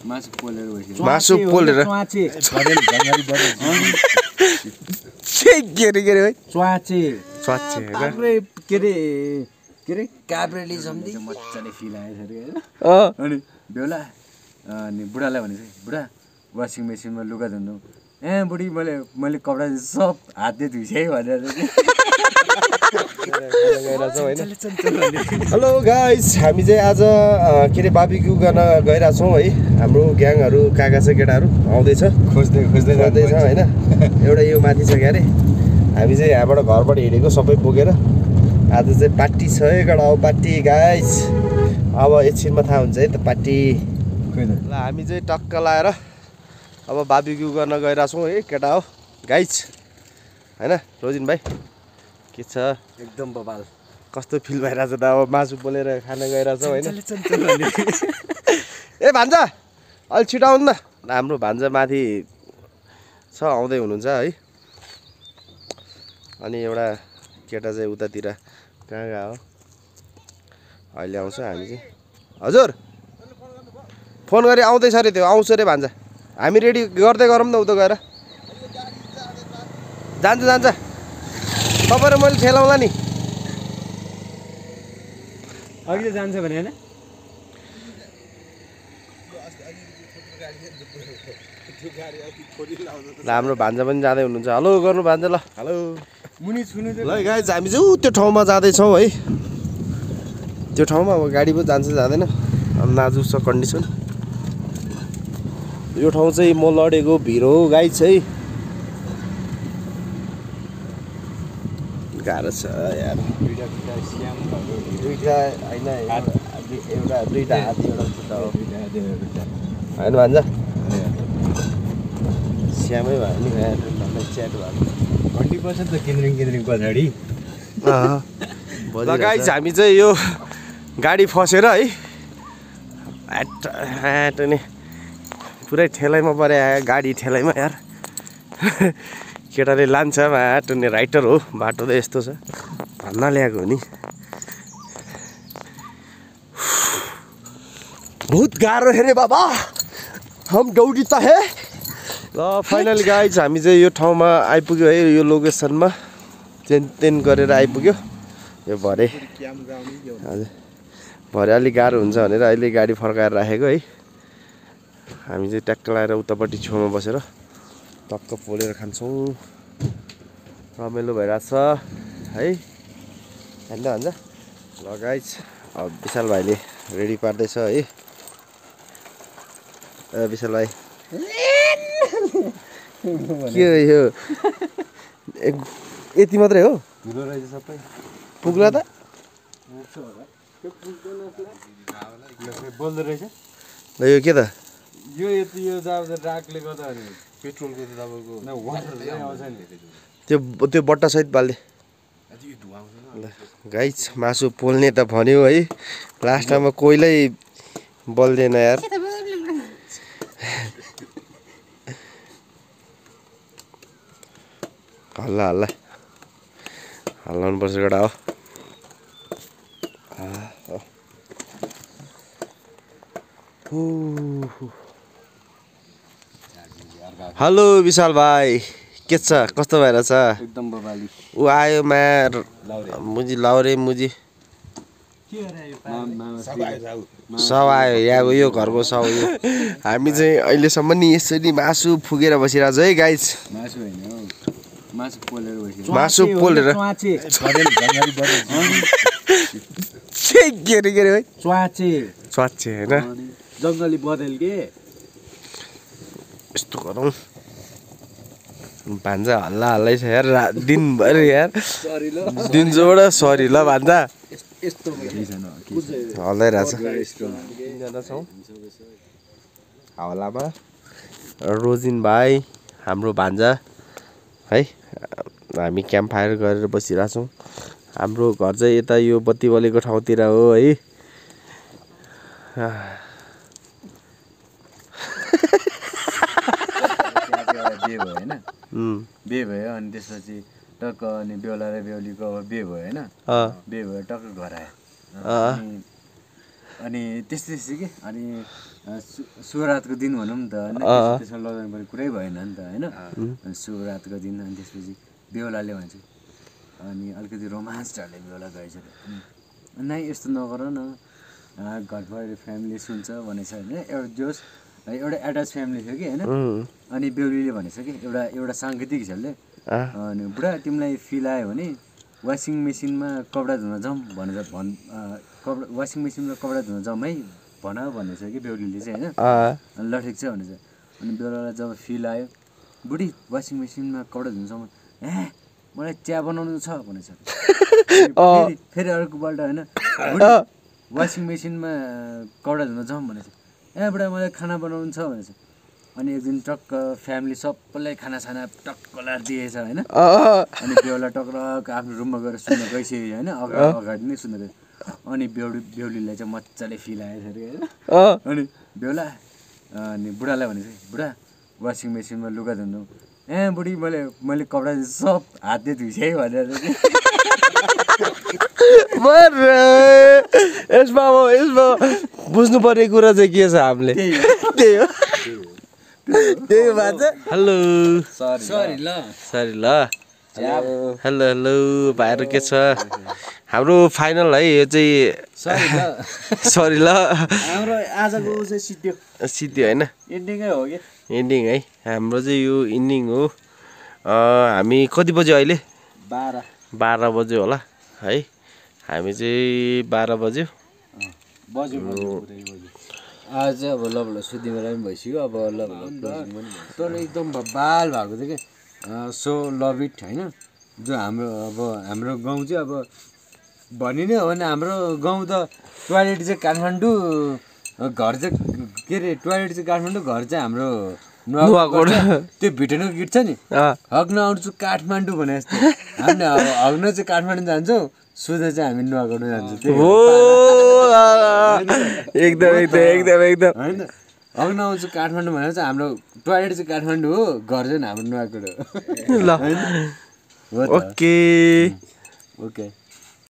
मासु पोलेर के रे भाइ च्वाचे च्वाचे के रे काब्रेली सम्झि मजाले फिल आएछ रे हैन अनि बेहुला अनि बुढालाई भनेछ बुढा वासिङ मेसिनमा लुगा धुनु ए बुढी मैले कपडा सब हातले धुइसै भनेर हेलो गाइस हामी चाहिँ आज के अरे बार्बिक्यू गर्न गइरहेको छौँ है हाम्रो ग्याङहरू काका छ केटाहरू आउँदैछ खोज्दै जाँदैछ होइन एउटा यो माथि छ क्यारे हामी चाहिँ यहाँबाट घरबाट हिँडेको सबै बोकेर आज चाहिँ पार्टी छ है केटा हो पार्टी गाइस अब एकछिनमा थाहा हुन्छ है त पार्टी ल हामी चाहिँ टक्क लाएर अब बार्बिक्यू गर्न गइरहेको छौँ है केटा हो गाइस होइन रोजिन भाइ के छ एकदम बबाल कस्तो फिल भइरहेछ त अब मासु पोलेर खान गइरहेछौँ होइन ए भान्जा अलि छिटो आउनु न हाम्रो भान्जा माथि छ आउँदै हुनुहुन्छ है अनि एउटा केटा चाहिँ उतातिर कहाँ गयो हो अहिले आउँछ हामी चाहिँ हजुर फोन गरी आउँदैछ अरे त्यो आउँछ अरे भान्जा हामी रेडी गर्दै गरौँ न उता गएर जान्छ तपाईँ र मैले ठेलाउँला नि अघि जान्छ भने हैन ल हाम्रो भान्जा पनि जाँदै हुनुहुन्छ हेलो गर्नु भान्जा ल हेलो मुनि छुनु ल गाइस हामी चाहिँ त्यो ठाउँमा जाँदैछौँ है त्यो ठाउँमा अब गाडी पो जान्छ जाँदैन नाजुक छ कन्डिसन यो ठाउँ चाहिँ म लडेको भिर हो गाइस है गाह्रो छ यार दुईटा होइन एउटा दुईटा हात एउटा खुट्टा हो होइन भान्जा श्यामै भयो नि च्याट भयो 20% त केन्द्रिङ पछाडि गाइस हामी चाहिँ यो गाडी फसेर है ह्याट नि पुरै ठेलाइमा परे गाडी ठेलाइमा यार केटाले लान्छ माटो राइटर हो बाटो त यस्तो छ भन्न ल्याएको हो नि बहुत गाह्रो है रे बाबा हम दौडी त है ल फाइनली गाइज हामी चाहिँ यो ठाउँमा आइपुग्यो है यो लोकेसनमा चेन गरेर आइपुग्यो यो भरे हजुर भरे अलिक गाह्रो हुन्छ भनेर अहिले गाडी फर्काएर राखेको है हामी चाहिँ ट्याक्क लगाएर उतापट्टि छेउमा बसेर टक्क पोलेर खान्छौँ रमाइलो भइरहेछ है होइन भन्छ ल गाइज अब विशाल भाइले रेडी पार्दैछ है विशाल भाइ के हो यो यति मात्रै हो सबै पुग्ला त बोल्दो रहेछ ल यो के त यो यति यो जाँदा रागले गर्दा पेट्रोलको त तपाईँको त्यो बट्टा सहित बाल्दे ल गाइस मासु पोल्ने त भन्यो है लास्टमा कोहीलाई बल्दैन यार हल्लाउनु पर्छ केटा हो हेलो विशाल भाइ के छ कस्तो भइरहेछ एकदम बबाली ऊ आयो म्यार मुजी लाउरे मुजी सब आयो यहाँको यो घरको सब यो हामी चाहिँ अहिलेसम्म नि यसरी मासु फुकेर बसिरहेको छ है गाइस मासु होइन हौ मासु पोलेर मासु पोलेर के रे भाइ च्वाचे होइन जङ्गली बदेल के यस्तो गरौँ भान्जा हल्लै छ यार दिनभरि यार दिनजोबाट सरी ल भान्जा हल्दै रहेछ तिनजना छौँ हावालामा रोजिन भाइ हाम्रो भान्जा है हामी क्याम्प फायर गरेर बसिरहेछौँ हाम्रो घर चाहिँ यता यो बत्ती बलेको ठाउँतिर हो है बे भयो अनि त्यसपछि टक्क अनि बेहुला र बेहुलीको अब बे भयो होइन बे भयो टक्क घर आयो अनि त्यस्तै के अनि शिवरातको दिन भनौँ नि त होइन त्यसमा लजाउनु पर्ने कुरै भएन नि त होइन अनि शिवरातको दिन अनि त्यसपछि बेहुलाले भन्छ अनि अलिकति रोमान्स ढल्ने बेहुला गएछ नै यस्तो नगर न घरबाट फ्यामिली सुन्छ भनेछ होइन एउटा जोस एउटा एट्याच फ्यामिली थियो कि होइन अनि बेहुलीले भनेछ कि एउटा साङ्गीतिक हिसाबले अनि बुढा तिमीलाई फिल आयो भने वासिङ मेसिनमा कपडा धुन जाउँ भनेर वासिङ मेसिनमा कपडा धुन जाउँ है भन भनेछ कि बेहुलीले चाहिँ होइन अनि ल ठिक छ भनेछ अनि बेहुलालाई जब फिल आयो बुढी वासिङ मेसिनमा कपडा धुन जाउँ मलाई चिया बनाउनु छ भनेछ फेरि अर्कोपल्ट होइन वासिङ मेसिनमा कपडा धुन जाउँ भनेछ बुढा मलाई खाना बनाउनु छ भनेछ अनि एक दिन टक्क फ्यामिली सबैलाई खानासाना टक्क लाएर दिएछ होइन अनि बेहुला टक्क आफ्नो रुममा गएर सुन्न गइसक्यो होइन अगाडि नै सुन्न गयो अनि बेहुलीलाई चाहिँ मजाले फिल आएछ अरे होइन अनि बेहुला अनि बुढालाई भनेछ बुढा वासिङ मेसिनमा लुगा धुनु बुढी मैले कपडा सब हातले धुइसकेँ है भनेर यसमा बुझ्नु पर्ने कुरा चाहिँ के छ हामीले त्यही हो हेलो सरी ल हेलो हेलो भाइहरू के छ हाम्रो फाइनल है यो चाहिँ सरी ल हाम्रो आजको चाहिँ सिद्धियो होइन एन्डिङै हो कि एन्डिङ है हाम्रो चाहिँ यो इन्डिङ हो हामी कति बज्यो अहिले 12 बज्यो होला है हामी चाहिँ 12 बज्यो आज अब ल सुत्ने बेला पनि भइसक्यो अब ल तर एकदम बाल भएको थियो क्या सो लभ इट होइन जो हाम्रो गाउँ चाहिँ अब भनि नै हो भने हाम्रो गाउँ त टोयलेट चाहिँ काठमाडौँ घर चाहिँ के अरे टोयलेट चाहिँ काठमाडौँ घर चाहिँ हाम्रो नुवाकोट त्यो भिटेनको गीत छ नि हग्न आउँछु काठमाडौँ भने जस्तो हामीले हग्न चाहिँ काठमाडौँ जान्छौँ सुत्दा चाहिँ हामी नुवाकोट जान्छौँ एकदम होइन हग्न आउँछु काठमाडौँ भनेर चाहिँ हाम्रो टोयलेट चाहिँ काठमाडौँ हो घर चाहिँ हाम्रो नुवाकोट हो ल ओके ओके